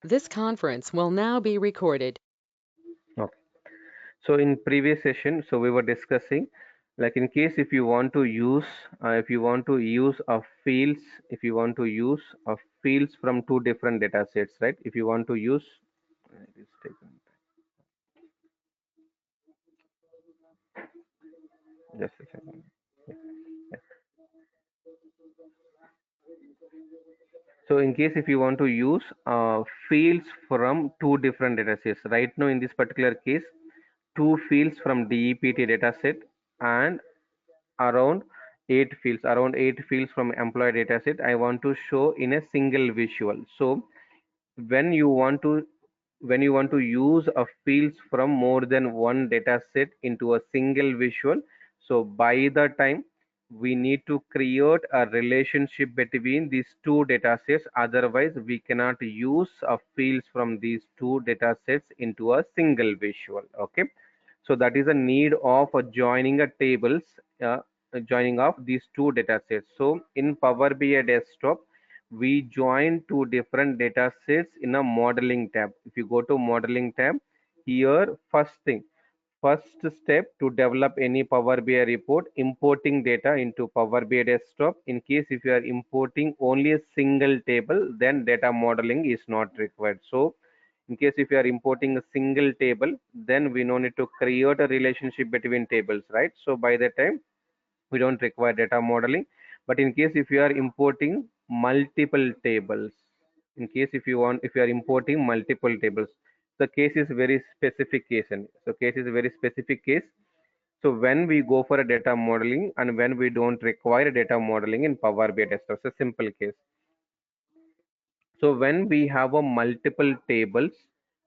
This conference will now be recorded. Okay. So in previous session, so we were discussing, like in case if you want to use a fields, if you want to use a fields from two different data sets, right? If you want to use, it is taken- just a second. Yeah. So in case if you want to use fields from two different data sets, right now in this particular case, two fields from DEPT data set and around around eight fields from employee dataset I want to show in a single visual. So when you want to when you want to use a fields from more than one data set into a single visual, so by the time we need to create a relationship between these two data sets, otherwise we cannot use a fields from these two data sets into a single visual. Okay, so that is a need of joining a tables, joining of these two data sets. So in Power BI Desktop, we join two different data sets in a modeling tab. If you go to modeling tab, here first step to develop any Power BI report, importing data into Power BI Desktop. In case if you are importing only a single table, then data modeling is not required. So in case if you are importing a single table, then we no need to create a relationship between tables, right? So by that time, we don't require data modeling. But in case if you are importing multiple tables, in case if you are importing multiple tables, the case is very specific case. And so case is a very specific case. So when we go for a data modeling and when we don't require data modeling in Power BI Desktop, it's a simple case. So when we have a multiple tables,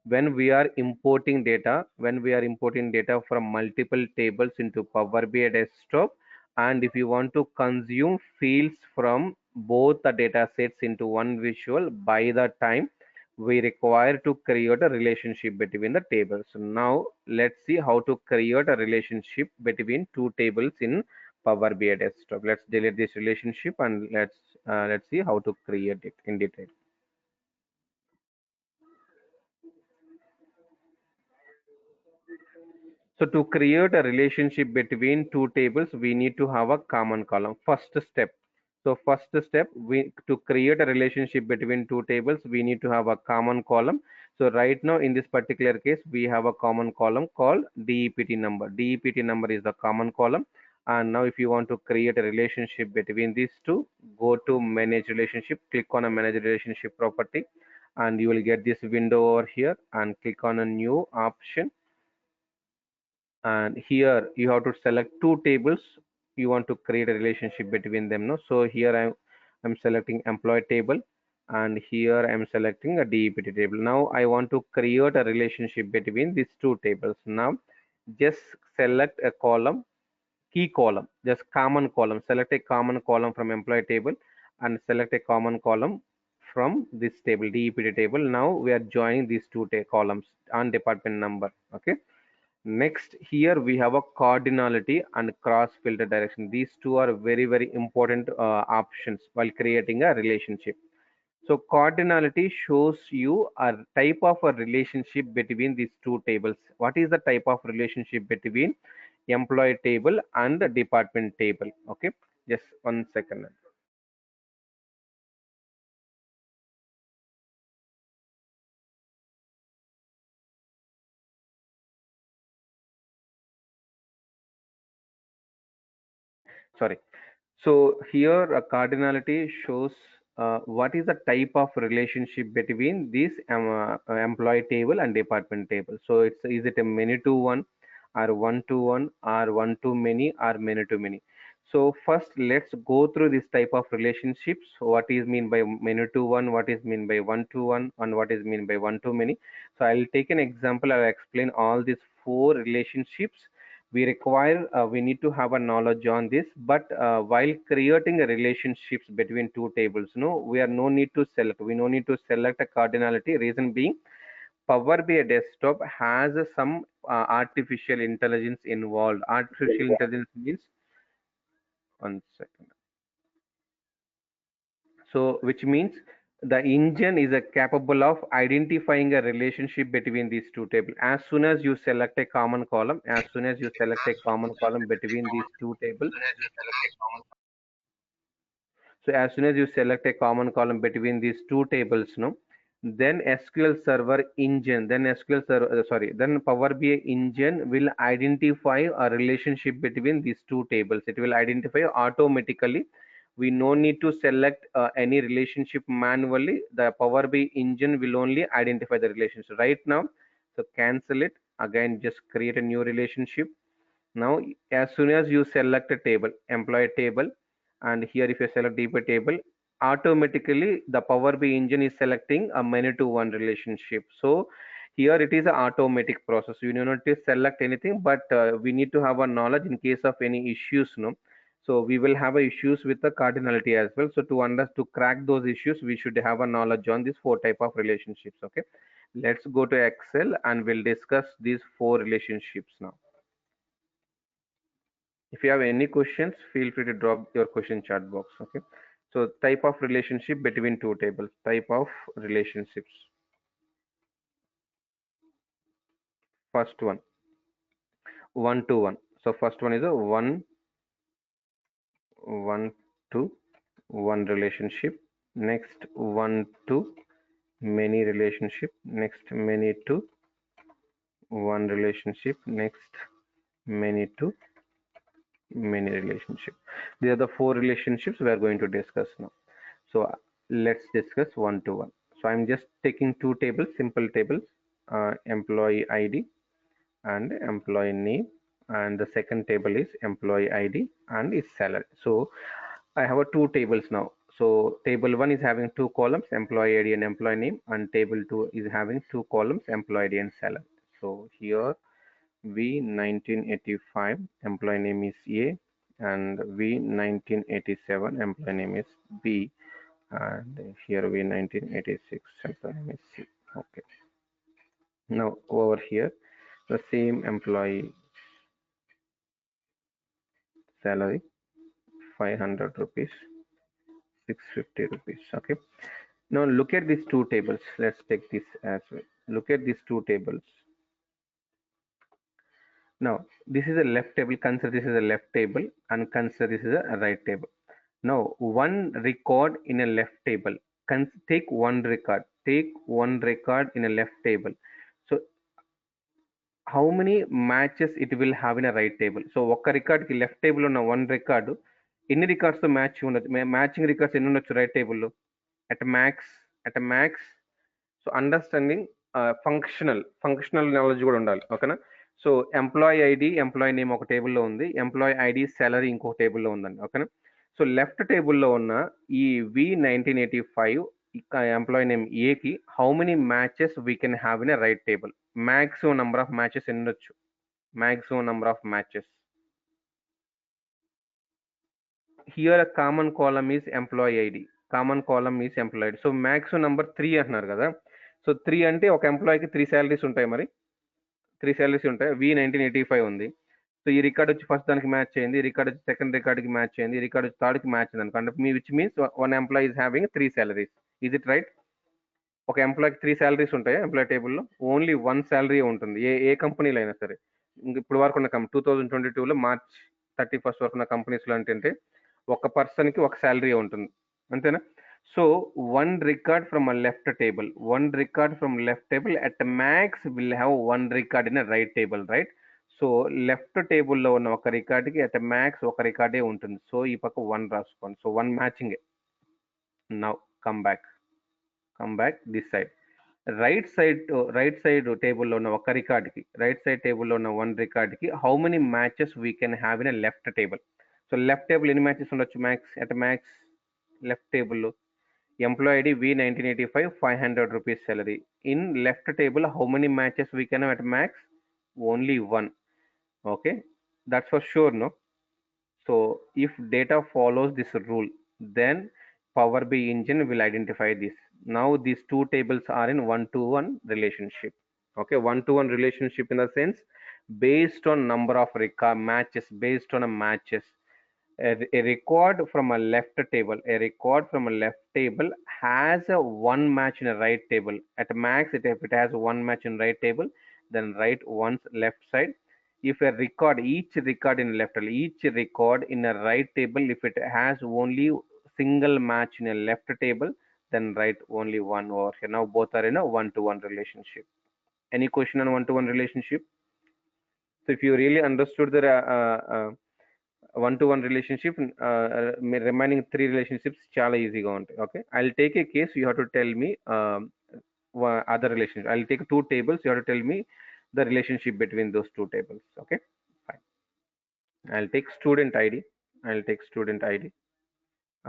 when we are importing data from multiple tables into Power BI Desktop, and if you want to consume fields from both the data sets into one visual, by the time we require to create a relationship between the tables. So now let's see how to create a relationship between two tables in Power BI Desktop. Let's delete this relationship and let's see how to create it in detail. So to create a relationship between two tables, we need to have a common column. First step. So first step, we to create a relationship between two tables, we need to have a common column. So right now in this particular case, we have a common column called DEPT number. DEPT number is the common column. And now if you want to create a relationship between these two, go to manage relationship, click on a manage relationship property, and you will get this window over here and click on a new option, and here you have to select two tables you want to create a relationship between them. No, so here I'm selecting employee table, and here I'm selecting a DEPT table. Now I want to create a relationship between these two tables. Now just select a column, key column, just common column, select a common column from employee table and select a common column from this table, DEPT table. Now we are joining these two columns on department number. Okay, next, here we have a cardinality and cross filter direction. These two are very, very important options while creating a relationship. So cardinality shows you a type of a relationship between these two tables. What is the type of relationship between employee table and the department table? Okay, just 1 second. Sorry. So here a cardinality shows what is the type of relationship between this employee table and department table. So it's, is it a many to one or one to one or one to many or many to many? So first let's go through this type of relationships. What is mean by many to one, what is mean by one to one, and what is mean by one to many. So I'll take an example. I'll explain all these four relationships we need to have a knowledge on this, but while creating a relationships between two tables, no, we are no need to select, we no need to select a cardinality. Reason being, Power BI Desktop has some artificial intelligence involved. Artificial intelligence means, 1 second. So which means The engine is capable of identifying a relationship between these two tables. As soon as you select a common column, as soon as you select a common column between these two tables, so as soon as you select a common column between these two tables, no, then SQL Server engine, then SQL Server, then Power BI engine will identify a relationship between these two tables. It will identify automatically. We no need to select any relationship manually. The Power BI engine will only identify the relationship right now. So cancel it again. Just create a new relationship. Now, as soon as you select a table, employee table, and here if you select DP table, automatically the Power BI engine is selecting a many to one relationship. So here it is an automatic process. You do not to select anything, but we need to have a knowledge in case of any issues. No, so we will have a issues with the cardinality as well. So to crack those issues, we should have a knowledge on these four type of relationships. Okay, let's go to Excel and we'll discuss these four relationships now. If you have any questions, feel free to drop your question chat box. Okay. So type of relationship between two tables. Type of relationships. First one to one. So first one is a one to one relationship. Next one to many relationship. Next many to one relationship. Next many to many relationship. These are the four relationships we are going to discuss now. So let's discuss one to one. So I'm just taking two tables, simple tables, employee ID and employee name, and the second table is employee ID and its salary. So I have two tables now. So table one is having two columns, employee ID and employee name, and table two is having two columns, employee ID and salary. So here V 1985 employee name is A, and V 1987 employee name is B, and here we 1986 employee name is C. Okay, now over here the same employee salary 500 rupees, 650 rupees. Okay, now look at these two tables. Let's take this as well. Look at these two tables. Now this is a left table. Consider this is a left table and consider this is a right table. Now one record in a left table. Take one record. Take one record in a left table. So how many matches it will have in a right table. So ఒక్క record కి left table ఉన్న one record ఎన్ని records తో match ఉండొచ్చు, matching records ఎన్ని ఉండొచ్చు right టేబుల్లో at max. So understanding functional knowledge కూడా ఉండాలి. ఓకేనా. So employee ID employee name ఒక టేబుల్లో ఉంది, ఎంప్లాయీ ఐడి సాలరీ ఇంకొక టేబుల్లో ఉందండి. ఓకేనా. సో లెఫ్ట్ టేబుల్లో ఉన్న ఈ V1985 ఎంప్లాయీ నేమ్ ఏకి how many matches we can have in a right table. Maximum number of matches ఎన్ని ఉండొచ్చు, maximum number of matches. Here a common column is employee ID, common column is employee ID. So maximum number 3 అంటున్నారు కదా. So 3 అంటే ఒక ఎంప్లాయీకి 3 salaries ఉంటాయి, మరి 3 salaries ఉంటాయి. V1985 ఉంది. సో ఈ రికార్డ్ వచ్చి ఫస్ట్ దానికి మ్యాచ్ అయింది, ఈ రికార్డ్ వచ్చి సెకండ్ రికార్డ్కి మ్యాచ్ అయింది, ఈ రికార్డ్ వచ్చి థర్డ్కి మ్యాచ్ అయింది అనుకోండి. Which means one employee is having 3 salaries. Is it right? ఒక ఎంప్లాయీకి 3 శాలరీస్ ఉంటాయి ఎంప్లాయీ టేబుల్లో, ఓన్లీ 1 శాలరీ ఉంటుంది ఏ ఏ కంపెనీలో అయినా సరే. ఇంక ఇప్పుడు వరకు ఉన్న 2022లో మార్చ్ 31st వరకు ఉన్న కంపెనీస్లో ఏంటంటే ఒక పర్సన్కి ఒక శాలరీ ఉంటుంది, అంతేనా. So one record from a left table, one record from left table at max will have one record in right table, right. So left టేబుల్లో ఉన్న ఒక రికార్డ్కి అట్ మ్యాక్స్ ఒక రికార్డే ఉంటుంది. సో ఈ పక్క 1 రాసుకోండి. So 1 matching. Now come back this side. Right side టేబుల్లో ఉన్న ఒక రికార్డ్కి, రైట్ సైడ్ టేబుల్లో ఉన్న 1 రికార్డ్కి how many matches we can have in left table. So left table ఎన్ని మ్యాచెస్ ఉండొచ్చు మ్యాక్స్ లెఫ్ట్ టేబుల్లో. Employee ID V1985 500 rupees salary. In left table, how many matches we can have at max? Only 1. Okay, that's for sure, no? So if data follows this rule, then Power BI engine will identify this. Now these two tables are in one-to-one relationship. Okay, one-to-one relationship in the sense based on number of matches, based on a matches. A record from a left table, has a one match in a right table. At max, if it has one match in right table, then write one's left side. If a record, each record in a right table, if it has only single match in a left table, then write only one over here. Now both are in a one-to-one relationship. Any question on one-to-one relationship? So if you really understood the one-to-one relationship, remaining three relationships చాలా ఈజీగా ఉంటాయి. Okay, I will take a case, you have to tell me other relationship. I'll take two tables, you have to tell me the relationship between those two tables. Okay, fine. I'll take student id,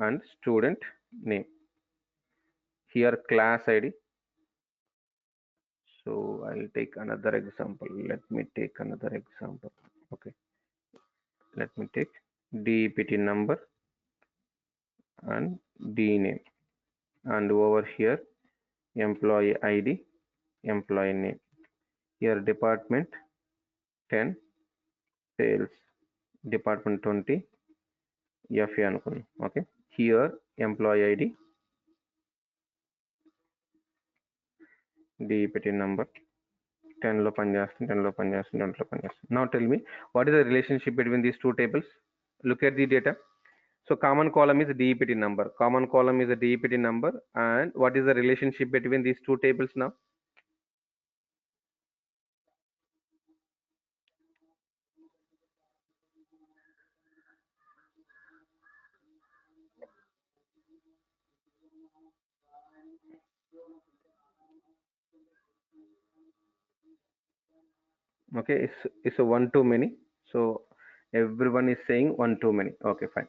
and student name. Here class id. So I'll take another example. Let me take another example. Okay, let me take DEPT number and D name, and over here employee id, employee name. Here department 10, sales department 20, FA అనుకున్నాం. Okay, here employee id, DEPT number, 10 లో పనిచేస్తుంది, 20 లో పనిచేస్తుంది. Now tell me, what is the relationship between these two tables? Look at the data. So common column is DEPT number. And what is the relationship between these two tables now? Okay, it's a one to many. So everyone is saying one to many. Okay, fine.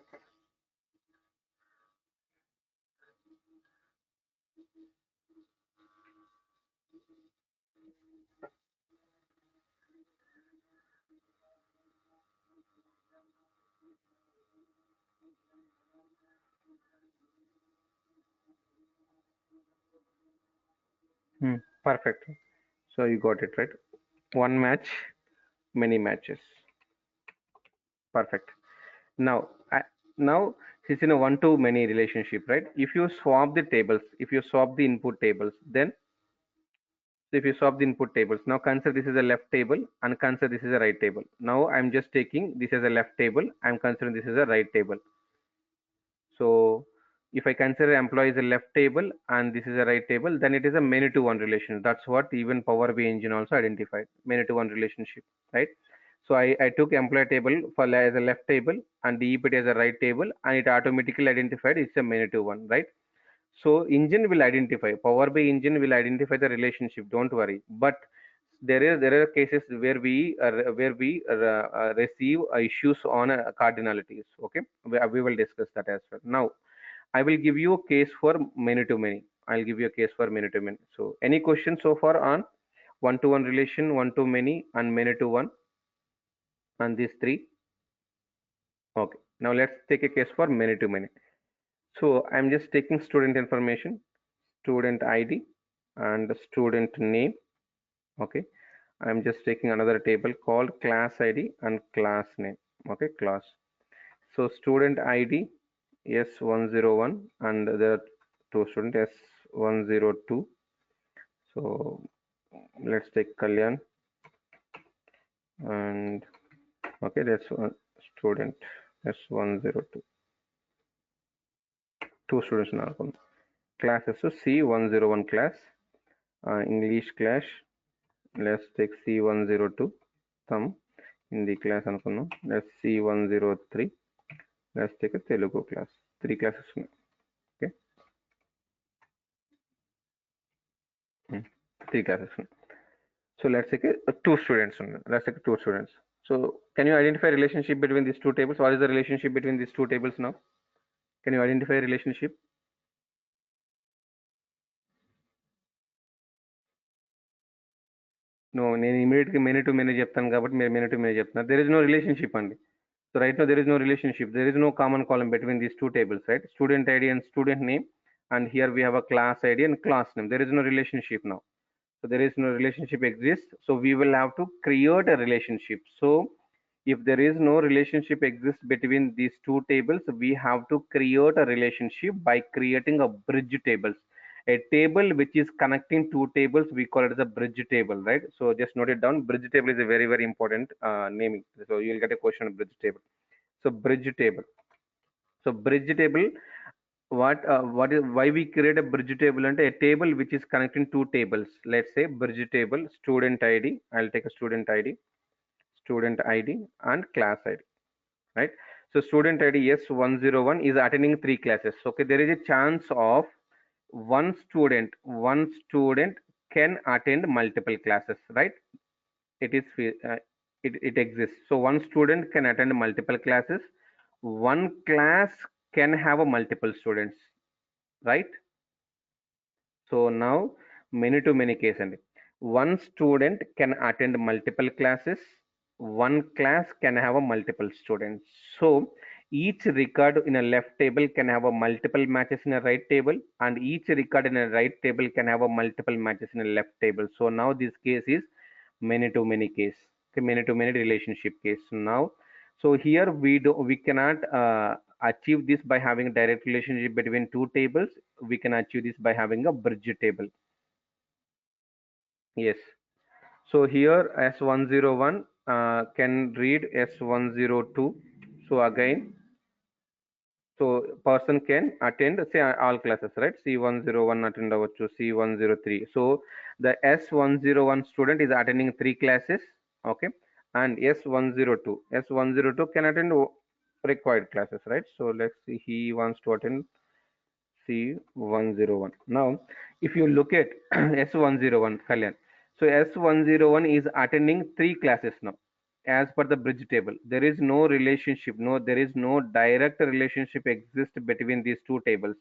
Perfect. So you got it right. One match, many matches. Perfect. Now, now it's in a one to many relationship, right? If you swap the tables, input tables, then if you swap the input tables, now consider this is a left table and consider this is a right table. Now I'm just taking this as a left table, I'm considering this is a right table. So if I consider employee is a left table and this is a right table, then it is a many to one relation. That's what even PowerBI engine also identified, many to one relationship, right? So I took employee table as a left table and DEPT as a right table, and it automatically identified it's a many to one, right? So engine will identify, PowerBI engine will identify the relationship. Don't worry. But there are cases where we receive issues on cardinalities. Okay, we will discuss that as well. Now I will give you a case for many to many. I'll give you a case for many to many. So any questions so far on one to one relation, one to many, and many to one, and these three? Okay. Now let's take a case for many to many. So I'm just taking student information, student ID, and the student name. Okay. I'm just taking another table called class ID and class name. Okay, class. So student ID S101 and there are two students S102. So let's take Kalyan, and okay, that's one student S102. Two students now. Class is so C101 class. English class. Let's take C102. Thumb in the class అనుకున్నాం. Let's C103. Let's take a Telugu class. Three classes. Okay. Three classes. So let's take two students. Let's take two students. So can you identify relationship between these two tables? What is the relationship between these two tables now? Can you identify a relationship? No, నేను immediately many to many చెప్తాను కాబట్టి మీరు many to many చెప్తున్నారు. There is no relationship అండి. So right now there is no relationship. There is no common column between these two tables, right? Student ID and student name, and here we have a class ID and class name. There is no relationship now. So there is no relationship exists. So we will have to create a relationship. So If there is no relationship exists between these two tables, we have to create a relationship by creating a bridge tables. A table which is connecting two tables, we call it as a bridge table, right? So just note it down. Bridge table is a very, very important naming. So you'll get a question on bridge table. So bridge table. So bridge table, what is why we create a bridge table and a table which is connecting two tables. Let's say bridge table, student ID. I'll take a student ID and class ID, right? So student ID S101 is attending three classes. Okay, there is a chance of one student can attend multiple classes, right? It is it exists. So one student can attend multiple classes. One class can have a multiple students, right? So now many to many case and one student can attend multiple classes. One class can have a multiple students. So each record in a left table can have a multiple matches in a right table, and each record in a right table can have a multiple matches in a left table. So now this case is many to many case, okay, many to many relationship case. Now, so here we cannot achieve this by having a direct relationship between two tables. We can achieve this by having a bridge table. Yes. So here S101 can read S102. So again, so person can attend say all classes, right? C101 attend avachchu, C103. So the S101 student is attending three classes, okay, and S102 can attend required classes, right? So let's see, he wants to attend C101. Now, if you look at S101, Kalyan, so S101 is attending three classes now. As per the bridge table, there is no relationship, there is no direct relationship exist between these two tables.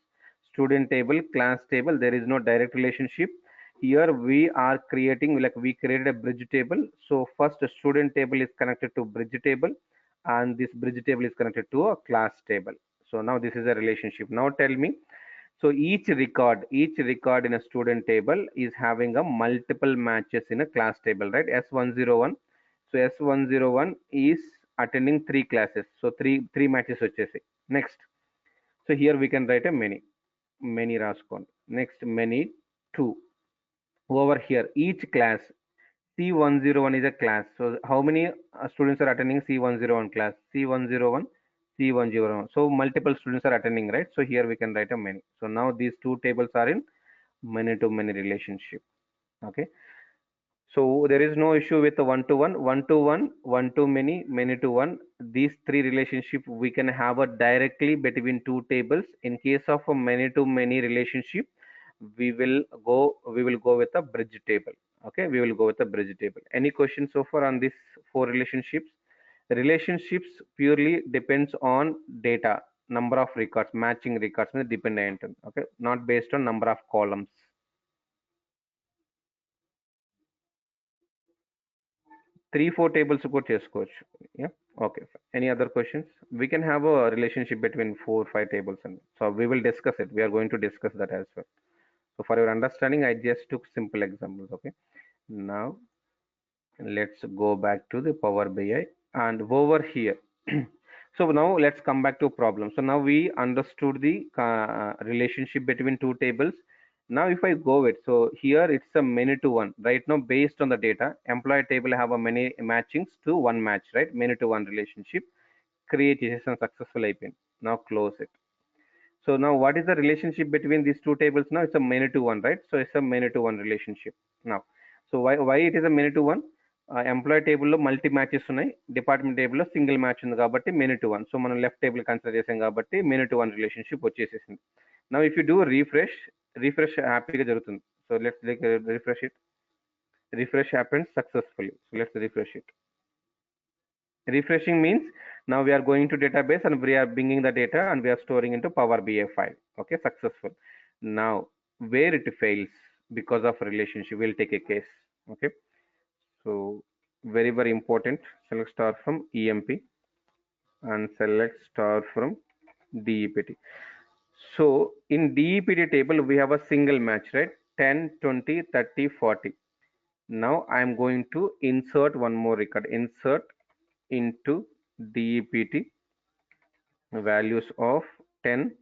Student table, class table, there is no direct relationship. Here we are creating, like we created a bridge table. So first student table is connected to bridge table, and this bridge table is connected to a class table. So now this is a relationship. Now tell me, so each record in a student table is having a multiple matches in a class table, right? S101. So S101 is attending three classes. So three matches వచ్చేసి. Next. So here we can write a many raskon. Next many two. Over here each class C101 is a class. So how many students are attending C101 class? C101, C101. So multiple students are attending, right? So here we can write a many. So now these two tables are in many to many relationship. Okay. So there is no issue with the one to one, one to many to one. These three relationship we can have a directly between two tables. In case of a many to many relationship, we will go with a bridge table. Okay, we will go with a bridge table. Any questions so far on these four relationships? Relationships purely depends on data, number of records, matching records, dependent. Okay, not based on number of columns. 3 4 tables కూడా చేసుకోవచ్చు. Yeah. Okay. Any other questions? We can have a relationship between 4 5 tables, and so we will discuss it. We are going to discuss that as well. So for your understanding, I just took simple examples. Okay. Now let's go back to the Power BI and over here. So now let's come back to problem. So now we understood the relationship between two tables. Now if I go with, so here it's a many to one. Right now based on the data, employee table have a many matchings to one match, right? Many to one relationship. Create is a successful IP. Now close it. So now what is the relationship between these two tables now? It's a many to one, right? So it's a many to one relationship now. So why it is a many to one? Employee టేబుల్లో multi matches ఉన్నాయి, department టేబుల్లో single match ఉంది కాబట్టి many to one. So మనం left table consider చేసాం కాబట్టి many to one relationship వచ్చేసేసింది. నా if you do refresh హ్యాపీగా జరుగుతుంది. So let's refresh it. Refresh happens successfully. So let's refresh it. Refreshing means now we are going to database and we are bringing the data and we are storing into Power BI file. Okay, successful. Now where it fails because of relationship, we'll take a case. Okay, so very important. Select star from EMP and select star from DEPT. So in DEPT table we have a single match, right? 10 20 30 40. Now I am going to insert one more record. Insert into DEPT values of 10,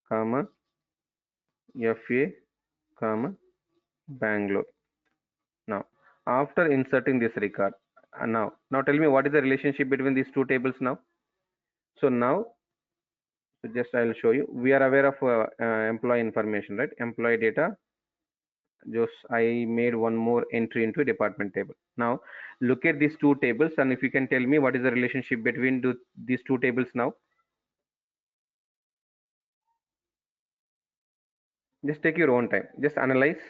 comma, FA, comma, Bangalore. Now, after inserting this record, now tell me what is the relationship between these two tables now? So now, just I'll show you. We are aware of employee information, right? Employee data. Just I made one more entry into department table. Now, look at these two tables, and if you can tell me what is the relationship between these two tables now. Just take your own time. Just analyze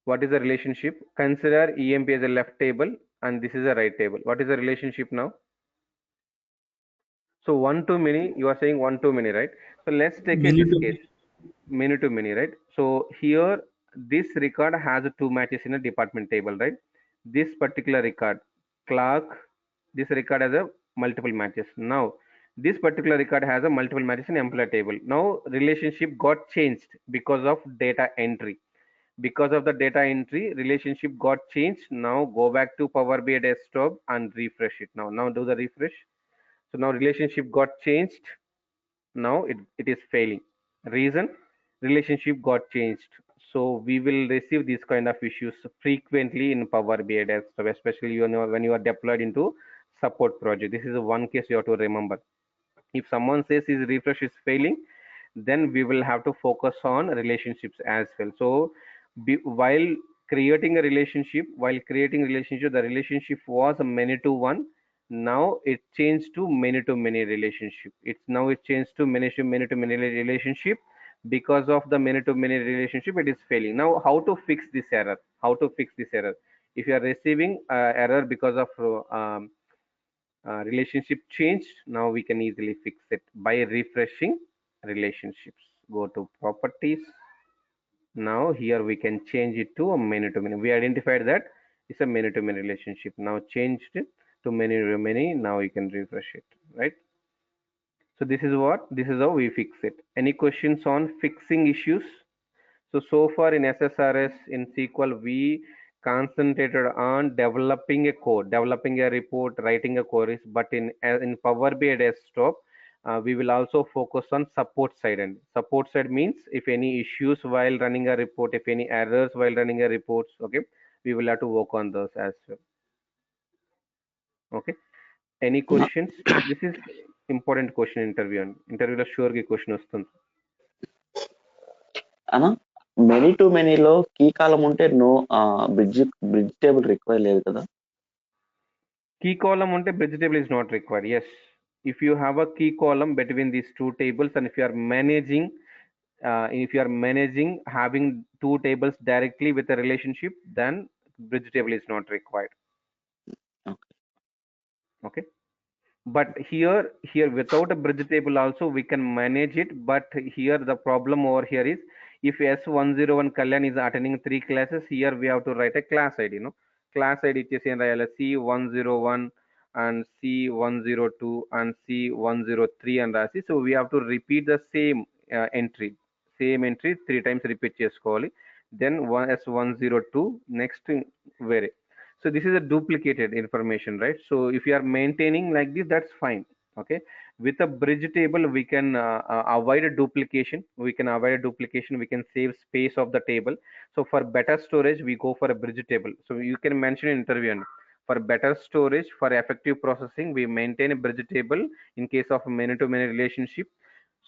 what is the relationship. Consider EMP as a left table, and this is a right table. What is the relationship now? So one to many, you are saying one to many, right? So let's take a Many this to case, many to many, right? So here, this record has two matches in a department table, right? This particular record, clerk, this record has a multiple matches. Now, this particular record has a multiple matches in employee table. Now, relationship got changed because of data entry. Because of the data entry, relationship got changed. Now go back to Power BI Desktop and refresh it. Now do the refresh. So now relationship got changed. Now it is failing. Reason, relationship got changed. So we will receive these kind of issues frequently in Power BI Desktop, especially when you are deployed into support project. This is one case you have to remember. If someone says his refresh is failing, then we will have to focus on relationships as well. So while creating a relationship, the relationship was a many to one. Now it changed to many to many relationship. It changed to many to many relationship. Because of the many to many relationship, it is failing. Now how to fix this error? If you are receiving error because of relationship changed, now we can easily fix it by refreshing relationships. Go to properties. Now here we can change it to a many to many. We identified that it's a many to many relationship. Now changed it to many to many. Now you can refresh it, right? So this is how we fix it. Any questions on fixing issues? So far in SSRS, in SQL, we concentrated on developing a code, developing a report, writing a queries. But in Power BI Desktop, we will also focus on support side. And support side means if any issues while running a report, if any errors while running a reports, okay, we will have to work on those as well. Okay. Any questions? This is important question interview. Interview లో sure గా question వస్తుంది. అనా many to మెనీలో key కాలం ఉంటే no bridge table require లేదు కదా. Key column unte bridge table is not required. Yes, if you have a key column between these two tables, and if you are managing having two tables directly with a relationship, then bridge table is not required. Okay. Okay. But here without a bridge table also we can manage it. But here the problem over here is, if S101 Kalyan is attending three classes, here we have to write a class ID. Class ID వచ్చేసి ఏం రాయాలి? C101 and C102 and C103 and రాసి, so we have to repeat the same entry three times repeat చేసుకోవాలి. Then S102 next వేరే. So this is a duplicated information, right? So if you are maintaining like this, that's fine. Okay. With a bridge table, we can avoid a duplication. We can save space of the table. So for better storage, we go for a bridge table. So you can mention in interview, and for better storage, for effective processing, we maintain a bridge table in case of many to many relationship.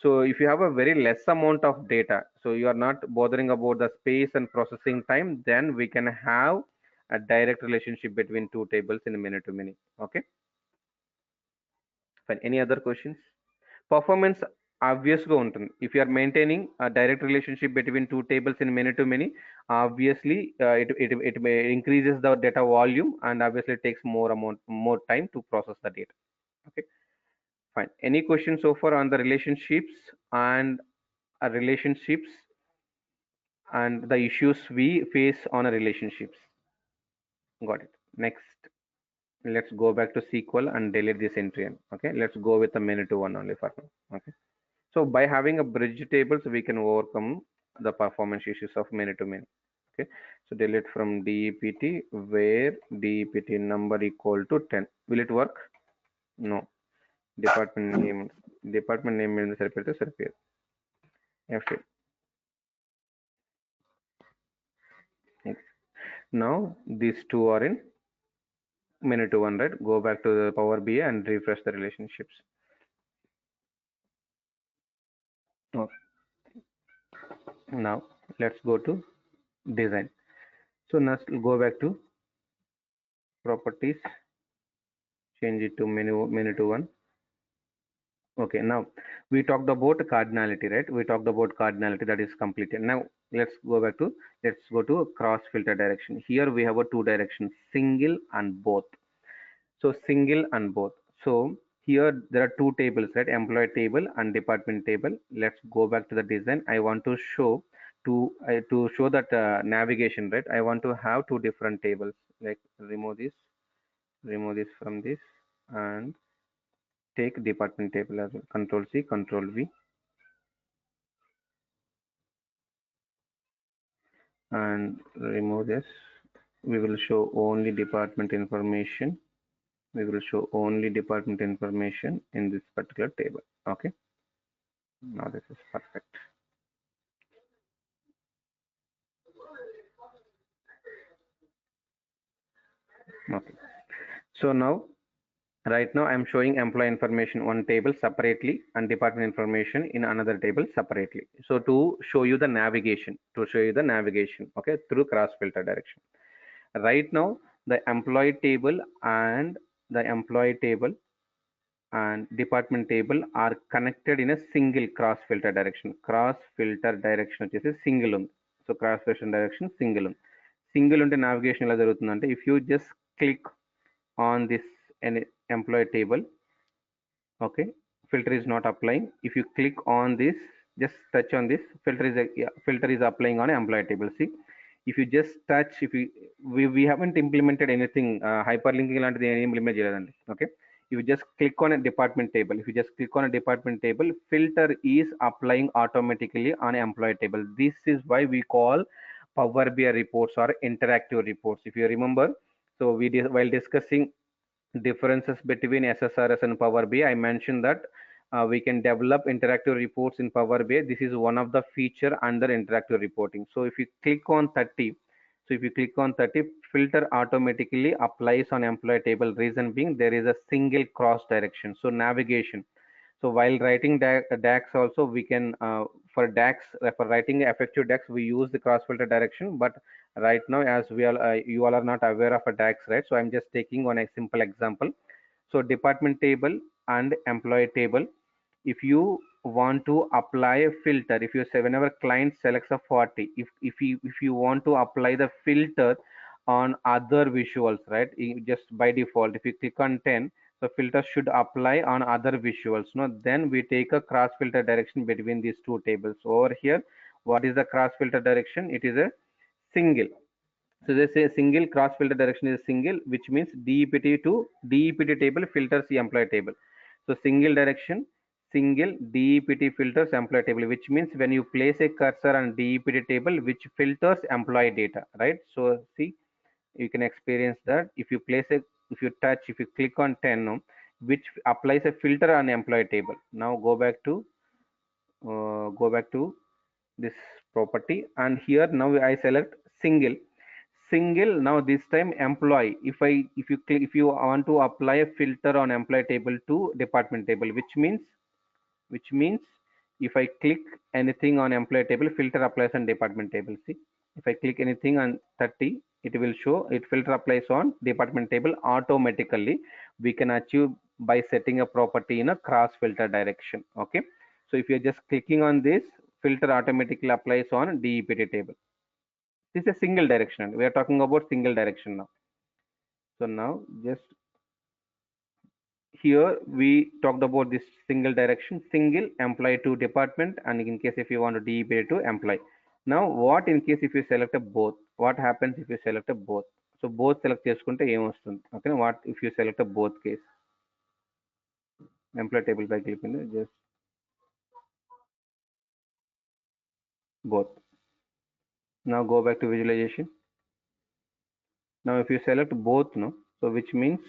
So if you have a very less amount of data, so you are not bothering about the space and processing time, then we can have a direct relationship between two tables in many to many. Okay. Fine. Any other questions? Performance obvious గా ఉంటుంది. If you are maintaining a direct relationship between two tables in many to many, obviously it may increases the data volume, and obviously it takes more time to process the data. Okay. Fine. Any questions so far on the relationships and relationships and the issues we face on a relationships? Got it. Next. Let's go back to SQL and delete this entry. Okay, let's go with the many to one only for now. Okay, so by having a bridge tables, we can overcome the performance issues of many to many. Okay, So delete from DEPT where DEPT number equal to 10. Will it work? No. Department name in the circuit. F8. Now these two are in minute one, right? Go back to the Power BI and refresh the relationships. Okay. Now let's go to design. So now go back to properties, change it to minute one. Okay, now we talked about cardinality, right? We talked about cardinality, that is completed. Now let's go to cross filter direction. Here we have a two directions, single and both. So single and both. So here there are two tables, right? Employee table and department table. Let's go back to the design. I want to show to show that navigation, right? I want to have two different tables. Like remove this from this, and take department table as well. Control C, Control V, and remove this. We will show only department information. We will show only department information in this particular table. Okay. Now this is perfect. Okay. So now, right now I'm showing employee information one table separately and department information in another table separately. So to show you the navigation, okay, through cross filter direction. Right now, the employee table and the employee table and department table are connected in a single cross filter direction. Cross filter direction వచ్చేసి single ఉంది. So cross filter direction single ఉంది. Single ఉంటే navigation ఎలా జరుగుతుందంటే, if you just click on this employee table, okay, filter is not applying. If you click on this, just touch on this, filter is applying on employee table. See, if you just touch, if you we haven't implemented anything, hyperlinking లాంటిది ఏం implement చేయలేదండి. Okay, if you just click on a department table, filter is applying automatically on employee table. This is why we call Power BI reports or interactive reports. If you remember, so while discussing differences between SSRS and Power BI, I mentioned that we can develop interactive reports in Power BI. This is one of the feature under interactive reporting. So if you click on 30, filter automatically applies on employee table. Reason being, there is a single cross direction. So navigation. So while writing DAX also, we can for DAX for writing effective DAX, we use the cross filter direction. But right now, as we all you all are not aware of a DAX, right? So I'm just taking one a simple example. So department table and employee table. If you want to apply a filter, if you say whenever client selects a 40, if you want to apply the filter on other visuals, right? Just by default, if you click on 10, so filter should apply on other visuals. No, then we take a cross filter direction between these two tables. Over here, what is the cross filter direction? It is a single. So they say single cross filter direction is single, which means DEPT to DEPT table filters the employee table. So single direction, single DEPT filters employee table, which means when you place a cursor on DEPT table, which filters employee data, right? So see, you can experience that if you if you click on 10, no, which applies a filter on employee table. Now go back to this property, and here now I select single. Now this time employee, if you want to apply a filter on employee table to department table, which means if I click anything on employee table, filter applies on department table. See, if I click anything on 30, it will show it filter applies on department table automatically. We can achieve by setting a property in a cross filter direction. Okay, so if you're just clicking on this, filter automatically applies on DEPT table. This is a single direction. We are talking about single direction now. So now just here we talked about this single direction, single employee to department, and in case if you want to DEPT to employee. Now what in case if you select a both? What happens if you select a both? So both select చేసుకుంటే ఏమొస్తుంది? Okay, what if you select a both case? Employee table by clicking just both. Now go back to visualization. Now if you select both, no, so which means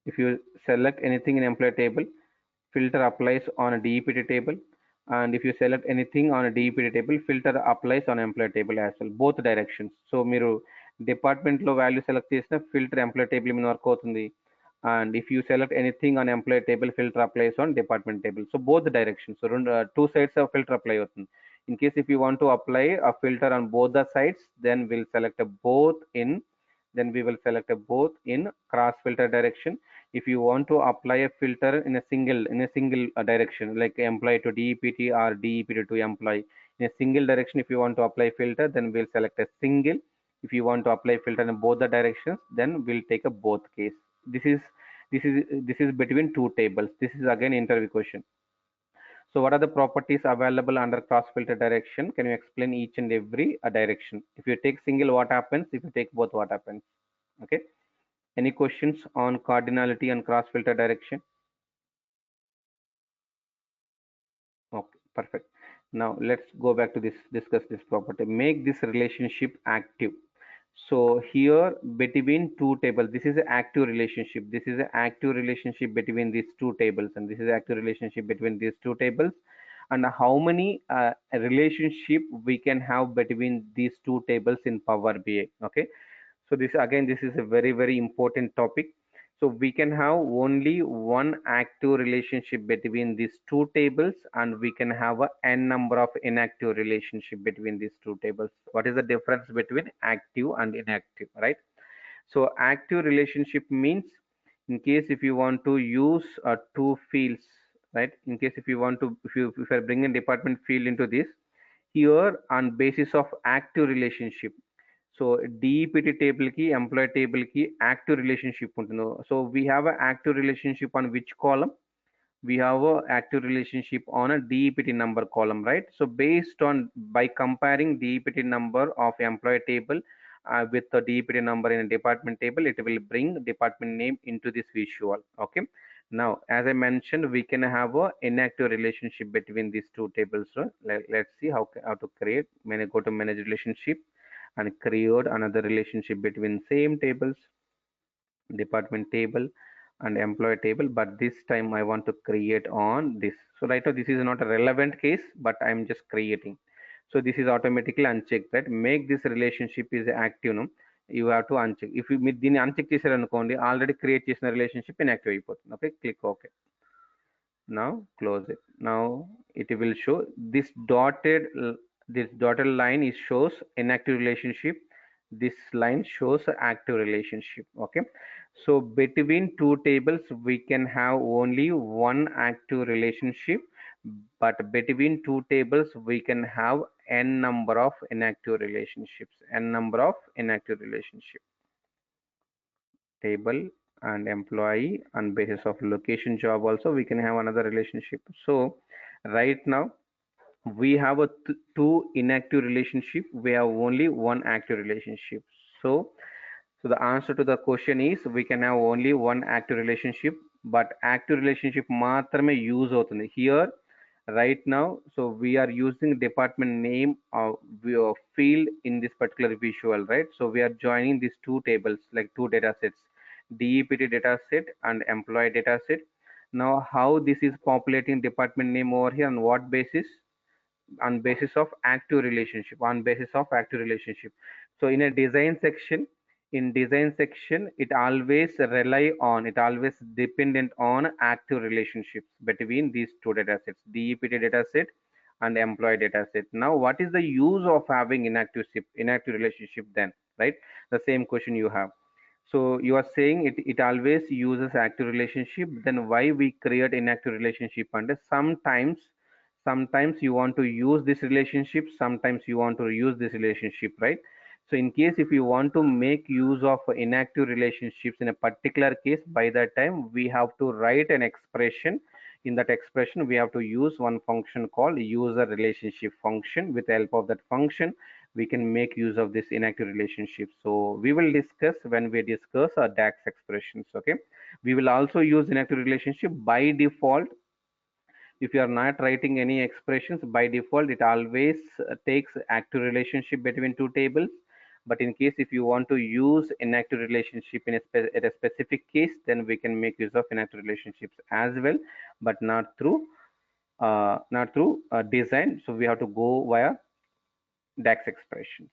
if you select anything in employee table, filter applies on a DEPT table, and if you select anything on a DEPT table, filter applies on employee table as well, both directions. So మీరు department లో value select చేసిన filter employee table మీద work అవుతుంది, and if you select anything on employee table, filter applies on department table. So both directions, so two sides of filter apply అవుతుంది. In case if you want to apply a filter on both the sides, then we'll select a both in, then we will select a both in cross filter direction. If you want to apply a filter in a single direction, like employee to DEPT or DEPT to employee, in a single direction, if you want to apply filter, then we'll select a single. If you want to apply filter in both the directions, then we'll take a both case. This is between two tables. This is again interview question. So what are the properties available under cross filter direction? Can you explain each and every direction? If you take single, what happens? If you take both, what happens? Okay. Any questions on cardinality and cross filter direction? Okay, perfect. Now let's go back to this, discuss this property. Make this relationship active. So here between two tables, this is an active relationship. This is an active relationship between these two tables, and this is an active relationship between these two tables. And how many relationship we can have between these two tables in Power BI? Okay, so this is a very important topic. So we can have only one active relationship between these two tables, and we can have a n number of inactive relationship between these two tables. What is the difference between active and inactive, right? So active relationship means, in case if you want to use two fields, right? In case if you want to, if you bring in department field into this, here on basis of active relationship, so DEPT table ki employee table ki active relationship untundo. So we have an active relationship on which column? We have a active relationship on a DEPT number column, right? So based on, by comparing DEPT number of employee table with the DEPT number in a department table, it will bring department name into this visual. Okay. Now, as I mentioned, we can have a inactive relationship between these two tables. So let's see how to create. Go to manage relationship and create another relationship between same tables, department table and employee table, but this time I want to create on this. So right now this is not a relevant case, but I'm just creating. So this is automatically unchecked, right? Make this relationship is active, no? You have to uncheck. If you దీన్ని uncheck చేశారు అనుకోండి, already create చేసిన relationship inactive అయిపోతుంది. Okay, click OK. Now close it. Now it will show this dotted line is shows inactive relationship. This line shows active relationship. Okay, so between two tables we can have only one active relationship, but between two tables we can have n number of inactive relationships. N number of inactive relationship. Table and employee on basis of location job also we can have another relationship. So right now we have a two inactive relationship, we have only one active relationship. So the answer to the question is we can have only one active relationship, but active relationship మాత్రమే use అవుతుంది here right now. So we are using department name field in this particular visual, right? So we are joining these two tables like two data sets, DEPT data set and employee data set. Now how this is populating department name over here, on what basis? On basis of active relationship, on basis of active relationship. So in a design section, it always rely on, it always dependent on active relationships between these two data sets, DEPT data set and employee data set. Now what is the use of having inactive relationship then, right? The same question you have. So you are saying it always uses active relationship, then why we create inactive relationship? And sometimes you want to use this relationship, sometimes you want to use this relationship, right? So in case if you want to make use of inactive relationships in a particular case, by that time we have to write an expression. In that expression we have to use one function called user relationship function. With the help of that function we can make use of this inactive relationship. So we will discuss when we discuss our DAX expressions. Okay, we will also use inactive relationship. By default, if you are not writing any expressions, by default it always takes active relationship between two tables, But in case if you want to use inactive relationship in a specific case, then we can make use of inactive relationships as well, but not through design. So we have to go via DAX expressions.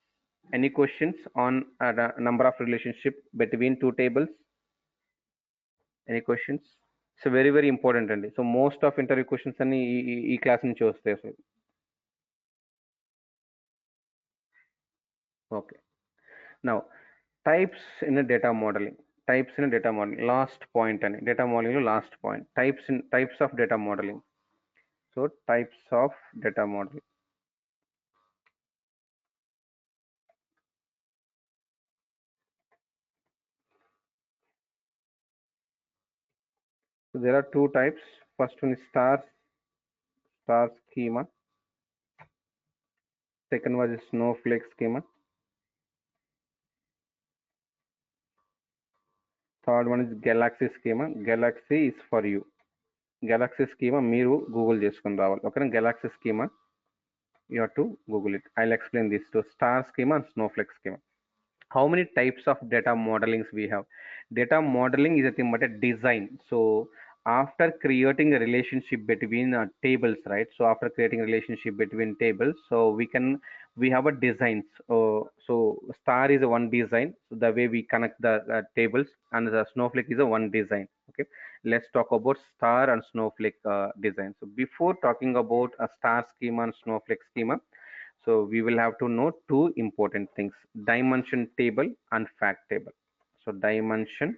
Any questions on the number of relationship between two tables? Any questions? So very very important అండి. So most of interview questions అన్ని ఈ class నుంచి వస్తాయి. So okay. Now types in a data modeling. Types in a data modeling. Last point అని data modeling లో last point. Types of data modeling. So types of data modeling. So there are two types. First one is star schema. Second one is snowflake schema. Third one is galaxy schema. Galaxy is for you. Galaxy schema మీరు Google చేసుకొని రావాలి. ఓకేనా? Galaxy schema you have to Google it. I'll explain this to star schema and snowflake schema. How many types of data modelings we have? Data modeling is nothing but a design. So after creating a relationship between tables, right? So after creating a relationship between tables, so we have a designs. So star is a one design, so the way we connect the tables, and the snowflake is a one design. Okay, let's talk about star and snowflake design. So before talking about a star schema and snowflake schema, so we will have to know two important things: dimension table and fact table. So dimension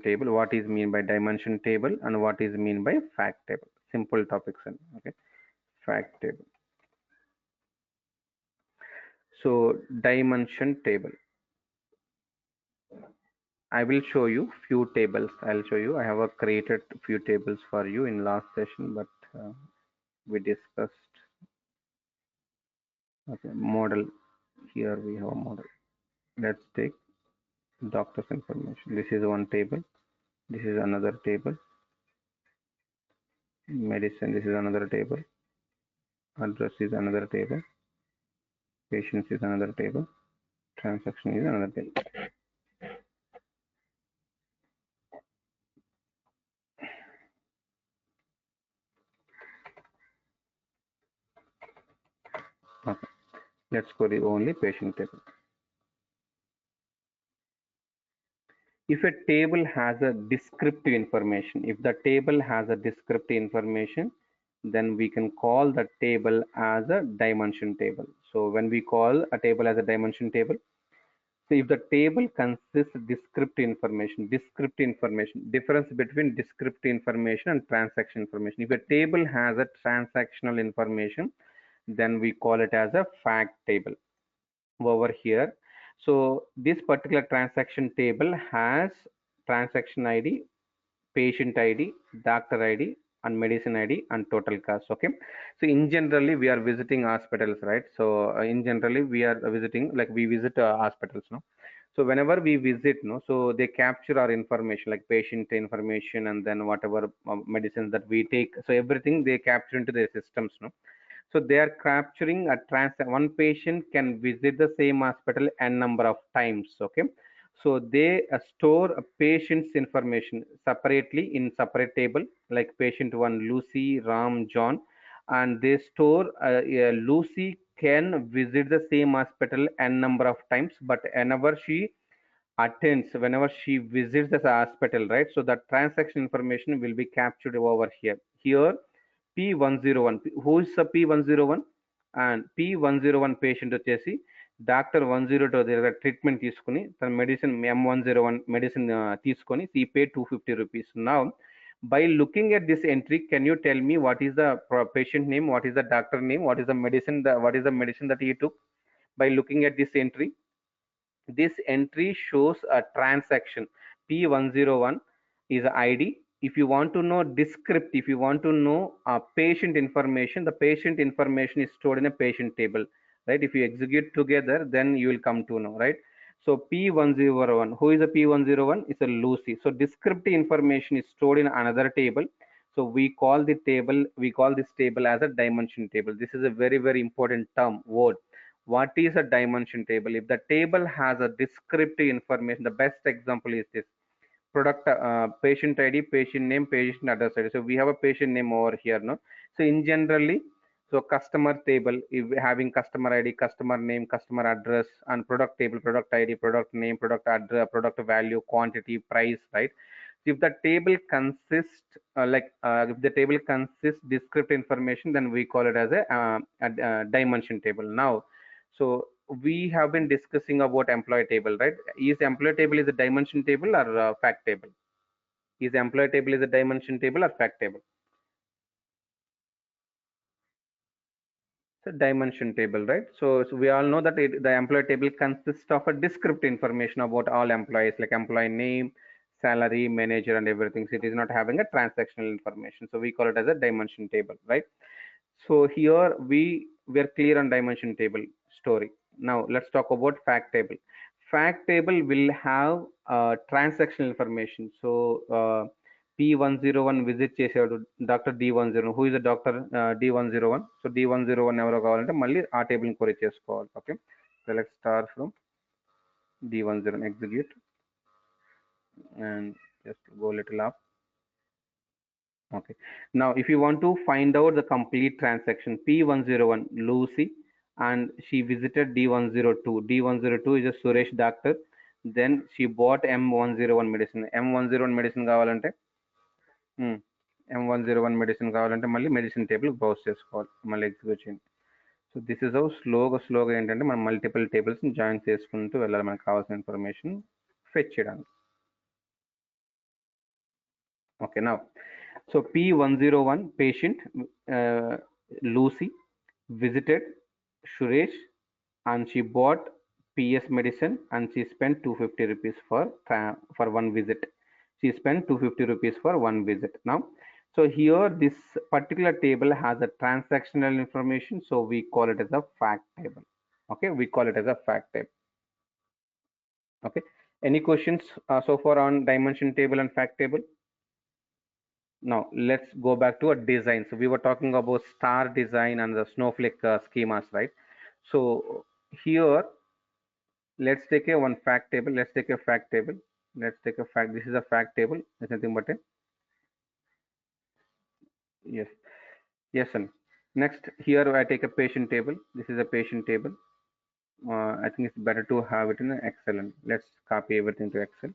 table, what is mean by dimension table and what is mean by fact table? Simple topics. And okay, fact table. So dimension table, I will show you few tables. I'll show you. I have created few tables for you in last session, but we discussed. Okay, model. Here we have a model. Let's take doctor's information. This is one table. This is another table. Medicine, this is another table. Address is another table. Patients is another table. Transaction is another table. Okay. Let's go to only patient table. If a table has a descriptive information, if the table has a descriptive information, then we can call the table as a dimension table. So when we call a table as a dimension table, so if the table consists descriptive information, difference between descriptive information and transaction information. If a table has a transactional information, then we call it as a fact table over here. So this particular transaction table has transaction ID, patient ID, doctor ID, and medicine ID and total cost. Okay, so in generally we are visiting hospitals, right? So in generally we are visiting, like we visit hospitals, no? So whenever we visit, no, so they capture our information like patient information and then whatever medicines that we take. So everything they capture into their systems, no. So they are capturing a one patient can visit the same hospital n number of times. Okay, so they store a patient's information separately in separate table, like patient one Lucy, Ram, John, and they store Lucy can visit the same hospital n number of times, but whenever she visits the hospital, right? So the transaction information will be captured over here. Here P101, who is the P101? And P101 patient వచ్చేసి doctor 102 దగ్గర treatment తీసుకుని తన medicine M101 medicine తీసుకొని he paid 250 rupees. Now by looking at this entry, can you tell me what is the patient name, what is the doctor name, what is the medicine that he took? By looking at this entry, this entry shows a transaction. P101 is ID. If you want to know descript, if you want to know patient information, the patient information is stored in a patient table, right? If you execute together, then you will come to know, right? So P101, who is a P101? It's a Lucy. So descriptive information is stored in another table. So we call this table as a dimension table. This is a very very important term, word. What is a dimension table? If the table has a descriptive information, the best example is this product, patient ID, patient name, patient address ID. So we have a patient name over here, no? So in generally, so customer table, if having customer ID, customer name, customer address, and product table, product ID, product name, product address, product value, quantity, price, right? If the table consists if the table consists descriptive information, then we call it as a dimension table. Now, so we have been discussing about employee table, right? Is employee table is a dimension table or a fact table? Is employee table is a dimension table or fact table? So dimension table, right? So we all know that the employee table consists of a descriptive information about all employees, like employee name, salary, manager, and everything. So it is not having a transactional information. So we call it as a dimension table, right? So here we are clear on dimension table story. Now let's talk about fact table. Fact table will have transactional information. So P101 visit చేసాడు doctor D101. Who is the doctor D101? So D101 ఎవరో కావాలంటే మళ్ళీ ఆ టేబుల్ని కొరీ చేసుకోవాలి. Okay, select star from D101 execute and just go little up. Okay. Now, if you want to find out the complete transaction, P101 Lucy, and she visited D102. D102 is a Suresh doctor. Then she bought M101 medicine. M101 medicine కావాలంటే M101 medicine కావాలంటే మళ్ళీ medicine table browse చేసుకోవాలి, మళ్ళీ execute చేయండి. So this is how స్లోగా ఏంటంటే మనం multiple టేబుల్స్ని join చేసుకుంటూ వెళ్ళాలి మనకు కావాల్సిన ఇన్ఫర్మేషన్ ఫెచ్ చేయడానికి. Okay, now so P101 patient Lucy visited Suresh and she bought PS medicine and she spent 250 rupees for one visit. She spent 250 rupees for one visit. Now, so here this particular table has a transactional information, so we call it as a fact table. Okay, we call it as a fact table. Okay, any questions so far on dimension table and fact table? Now let's go back to a design. So we were talking about star design and the snowflake schemas, right? So here, let's take a one fact table. Let's take a fact table. Let's take a fact. This is a fact table. There's nothing but a yes, yes, sir. Next, here I take a patient table. This is a patient table. I think it's better to have it in Excel. And let's copy everything to Excel.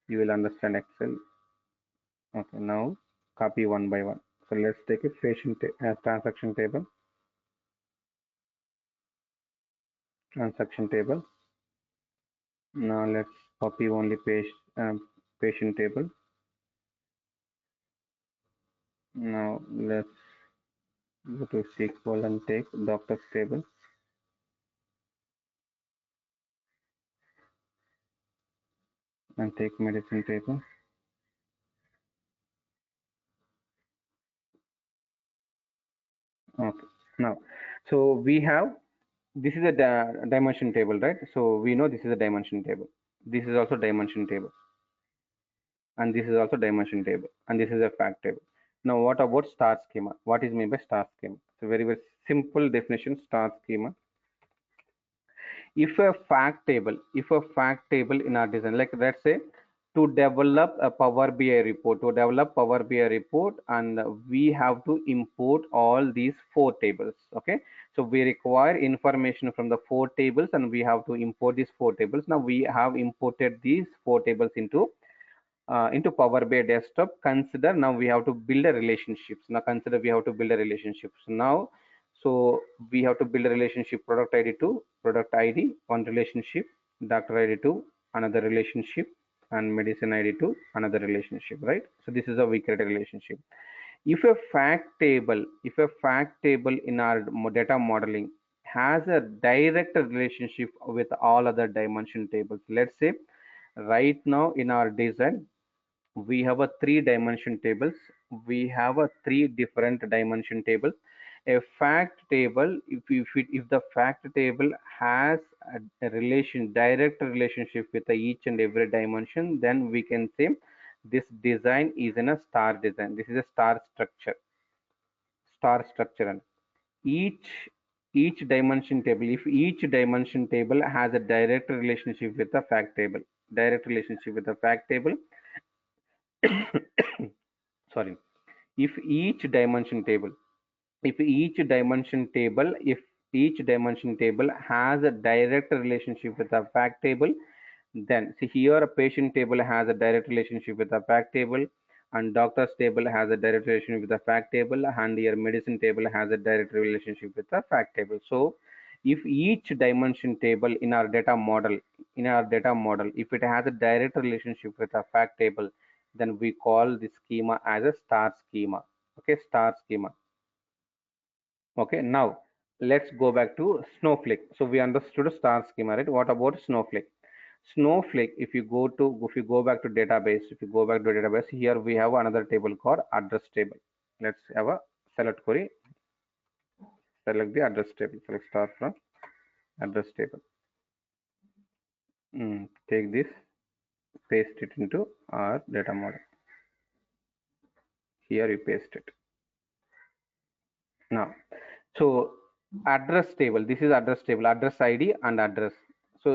You will understand Excel. Okay, now copy one by one. So let's take a transaction table. Transaction table. Now let's copy only patient table. Now let's go to SQL and take doctor's table. And take medicine table. Okay. Now, so we have, this is a dimension table, right? So we know this is a dimension table. This is also dimension table. And this is also dimension table. And this is a fact table. Now, what about star schema? What is meant by star schema? So very, very simple definition, star schema. If a fact table in our design, like let's say to develop a Power BI report, and we have to import all these four tables. Okay, so we require information from the four tables and we have to import these four tables. Now we have imported these four tables into Power BI Desktop. Consider now we have to build a relationships. Now consider we have to build a relationship. So now, so we have to build a relationship, product ID to product ID, one relationship, doctor ID to another relationship, and medicine ID to another relationship, right? So this is how we create a relationship. If a fact table in our data modeling has a direct relationship with all other dimension tables, let's say right now in our design we have a three dimension tables. We have a three different dimension tables. A fact table, if the fact table has a direct relationship with each and every dimension, then we can say this design is in a star design. This is a star structure. And each each dimension table, if each dimension table has a direct relationship with the fact table, direct relationship with the fact table, sorry, if each dimension table, if each dimension table, if each dimension table has a direct relationship with the fact table, then see here a patient table has a direct relationship with the fact table, and doctor's table has a direct relationship with the fact table, and your medicine table has a direct relationship with the fact table. So if each dimension table in our data model, if it has a direct relationship with a fact table, then we call this schema as a star schema. Okay, star schema. Okay, now let's go back to Snowflake. So we understood a star schema, right? What about Snowflake? Snowflake, if you go back to database, here we have another table called address table. Let's have a select query, select the address table, select star from address table. Take this, paste it into our data model. Here you paste it. Now, so address table, this is address table, address ID and address. So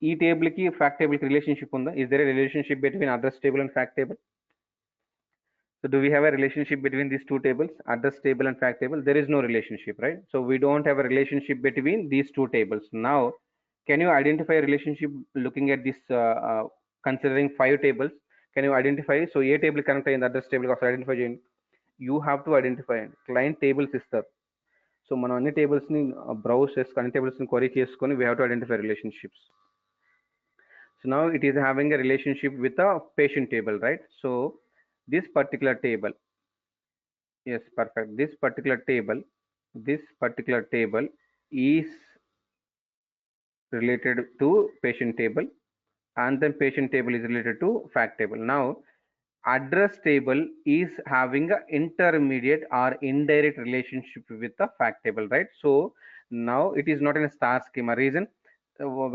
ఈ table కి fact table కి relationship ఉందా? Is there a relationship between address table and fact table? So do we have a relationship between these two tables, address table and fact table? There is no relationship, right? So we don't have a relationship between these two tables. Now, can you identify a relationship looking at this, considering 5 tables? Can you identify? So a table connect in the address table also identify. You have to identify client tables ఇస్తారు. So మనం అన్ని టేబుల్స్ని browse చేసుకొని అన్ని టేబుల్స్ని query చేసుకొని we have to identify relationships. So now it is having a relationship with a patient table, right? So this particular table, yes, perfect, this particular table is related to patient table, and then patient table is related to fact table. Now address table is having a intermediate or indirect relationship with the fact table, right? So now it is not in a star schema. Reason,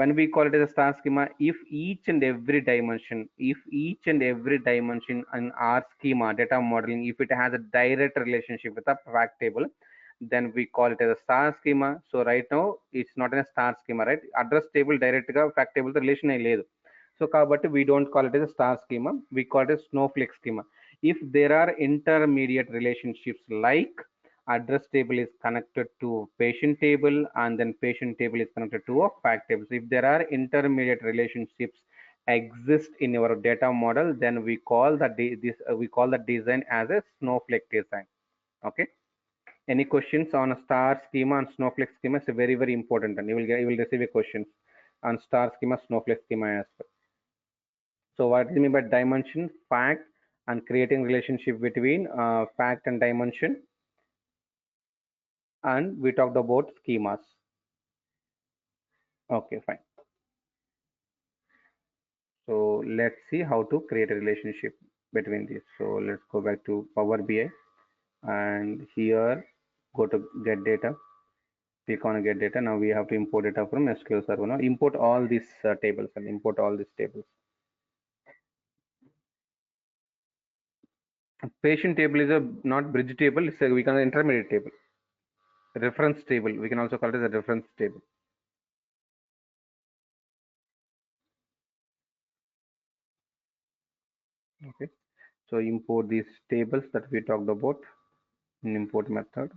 when we call it as a star schema, if each and every dimension in our schema data modeling, if it has a direct relationship with the fact table, then we call it as a star schema. So right now it's not in a star schema, right? Address table direct ga fact table తో relation ఏ లేదు. So కాబట్టి we don't call it as a star schema, we call it as snowflake schema. If there are intermediate relationships like address table is connected to patient table and then patient table is connected to a fact table, so if there are intermediate relationships exist in your data model, then we call that design as a snowflake design. Okay, any questions on a star schema and snowflake schema? It's very very important, and you will receive a question on star schema, snowflake schema as well. So what do you mean by dimension, fact, and creating relationship between fact and dimension? And we talked about schemas. Okay, fine. So let's see how to create a relationship between these. So let's go back to Power BI, and here go to get data. Click on get data. Now we have to import data from SQL Server. Now import all these tables and import all these tables. Patient table is a not bridge table. It's a, we can intermediate table. Reference table. We can also call it as a reference table. Okay. So import these tables that we talked about in import method.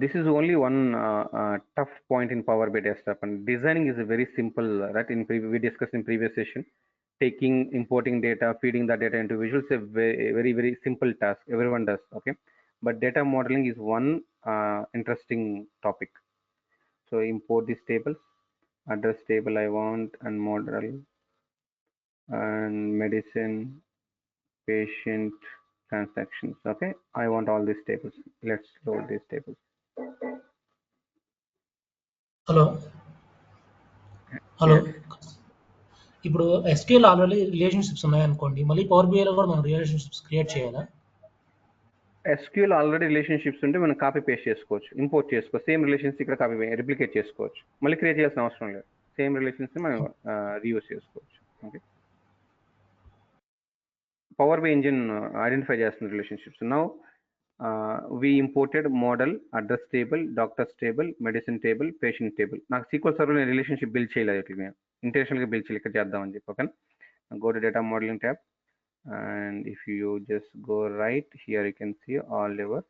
This is only one tough point in Power BI Desktop, and designing is a very simple, right? We discussed in previous session, taking, importing data, feeding the data into visuals, a very, very simple task. Everyone does, okay? But data modeling is one interesting topic. So import these tables, address table I want, and model, and medicine, patient, transactions. Okay, I want all these tables. Let's load these tables. Hello hello Yes. ఇప్పుడు SQL already relationships ఉన్నాయనుకోండి, మళ్ళీ power బిఐలో కూడా మనం relationships create చేయాలా? SQL already relationships ఉంటే మనం copy paste చేసుకోవచ్చు, import చేసుకోవచ్చు. సేమ్ రిలేషన్స్ ఇక్కడ కాపీ రిప్లికేట్ చేసుకోవచ్చు, మళ్ళీ క్రియేట్ చేయాల్సిన అవసరం లేదు. సేమ్ రిలేషన్స్ మనం రీయూజ్ చేసుకోవచ్చు. Okay, Power BI engine identify చేస్తున్న relationships. Now we imported model, address table, doctors table, medicine table, patient table. నాకు SQL Server నేను రిలేషన్షిప్ బిల్డ్ చేయలేదు ఇట్లా నేను ఇంటెన్షనల్గా బిల్డ్ చేయాలి ఇక్కడ చేద్దామని చెప్పి okay go to data modeling tab, and if you just go right here you can see all your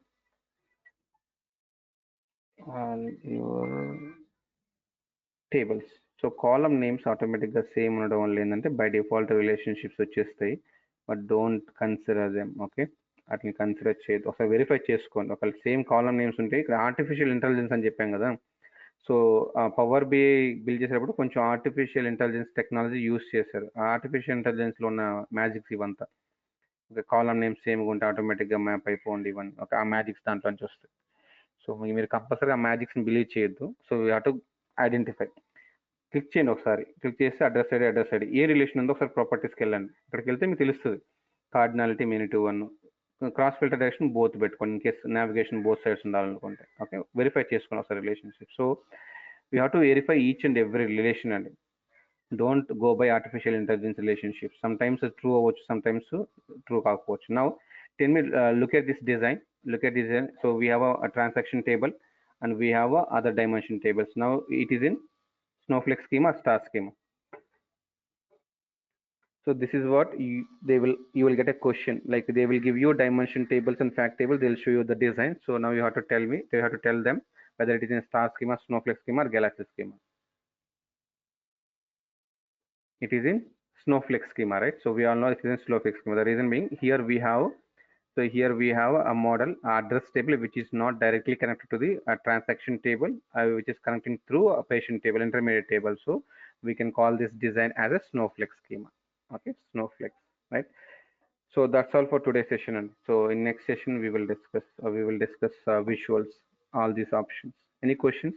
tables. So column names ఆటోమేటిక్గా సేమ్ ఉండడం వల్ల ఏంటంటే బై డిఫాల్ట్ రిలేషన్షిప్స్ వచ్చేస్తాయి, but don't consider them. Okay, అట్లా consider చేయదు, ఒకసారి verify చేసుకోండి. ఒకవేళ సేమ్ కాలమ్ నేమ్స్ ఉంటే ఇక్కడ ఆర్టిఫిషియల్ ఇంటెలిజెన్స్ అని చెప్పాం కదా, సో పవర్ బిఐ బిల్డ్ చేసేటప్పుడు కొంచెం ఆర్టిఫిషియల్ ఇంటెలిజెన్స్ టెక్నాలజీ యూస్ చేశారు. ఆ ఆర్టిఫిషియల్ ఇంటెలిజెన్స్లో ఉన్న మ్యాజిక్స్ ఇవంతా. ఒక కాలమ్ నేమ్స్ సేమ్గా ఉంటే ఆటోమేటిక్గా మ్యాప్ అయిపోండి ఇవన్నీ ఒక ఆ మ్యాజిక్స్ దాంట్లో నుంచి వస్తాయి. సో మీరు కంపల్సరీగా ఆ మ్యాజిక్స్ని బిలీవ్ చేయొద్దు. So you have to identify. Click చేయండి, ఒకసారి క్లిక్ చేస్తే అడ్రస్ ఐడి ఏ రిలేషన్ ఉందో ఒకసారి ప్రాపర్టీస్కి వెళ్ళండి. ఇక్కడికి వెళ్తే మీకు తెలుస్తుంది cardinality many to one, cross filter direction both పెట్టుకోండి in case navigation both sides ఉండాలనుకుంటే. ఓకే, వెరిఫై చేసుకోండి ఒకసారి relationship. So you have to verify each and every relation అండి. Don't go by artificial intelligence relationship. Some times true అవ్వచ్చు, some times true కాకపోవచ్చు. Now then me look at this design. So we have a transaction table and we have a other dimension tables. Now it is in snowflake schema, star schema. So this is what you will get a question like they will give you dimension tables and fact table. They'll show you the design. So now you have to tell them whether it is in star schema, snowflake schema, or galaxy schema. It is in snowflake schema, right? So we all know it is in snowflake schema. The reason being here we have a model address table which is not directly connected to the transaction table, which is connecting through a patient table, intermediate table. So we can call this design as a snowflake schema. Okay, snowflake, right? So that's all for today's session. And so in next session we will discuss visuals, all these options. Any questions?